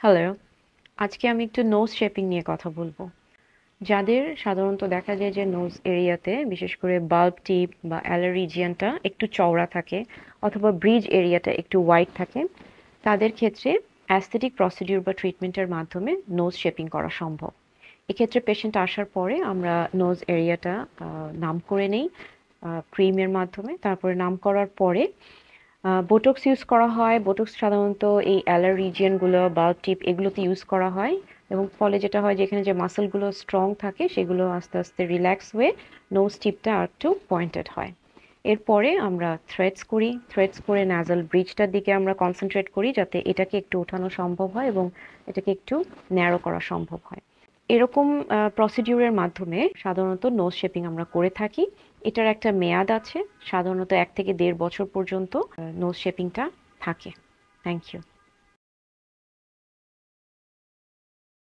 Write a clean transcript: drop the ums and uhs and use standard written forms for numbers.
Hello, আজকে আমি একটু নোজ শেপিং নিয়ে কথা বলবো। যাদের সাধারণত দেখা যায় যে নোজ এরিয়াতে বিশেষ করে বাল্ব টিপ বা অ্যালার রিজিয়নটা একটু চওড়া থাকে অথবা ব্রিজ এরিয়াটা একটু ওয়াইড থাকে, তাদের ক্ষেত্রে অ্যাস্থেটিক প্রসিডিউর বা ট্রিটমেন্টের মাধ্যমে নোজ শেপিং করা সম্ভব। এক্ষেত্রে পেশেন্ট আসার পরে আমরা নোজ এরিয়াটা নাম করে নেই ক্রিমের মাধ্যমে। তারপরে নাম করার পরে বোটক্স ইউজ করা হয়। বোটক্স সাধারণত এই অ্যালার রিজিয়নগুলো বা টিপ এগুলোতে ইউজ করা হয় এবং ফলে যেটা হয় যে এখানে যে মাসলগুলো স্ট্রং থাকে সেগুলো আস্তে আস্তে রিল্যাক্স হয়ে নোজ টিপটা আরেকটু পয়েন্টেড হয়। এরপরে আমরা থ্রেডস করি। থ্রেডস করে ন্যাজাল ব্রিজটার দিকে আমরা কনসেন্ট্রেট করি যাতে এটাকে একটু ওঠানো সম্ভব হয় এবং এটাকে একটু ন্যারো করা সম্ভব হয়। এরকম প্রসিডিউরের মাধ্যমে সাধারণত নোজ শেপিং আমরা করে থাকি। এটার একটা মেয়াদ আছে। সাধারণত ১ থেকে ১.৫ বছর পর্যন্ত নোজ শেপিংটা থাকে। Thank you.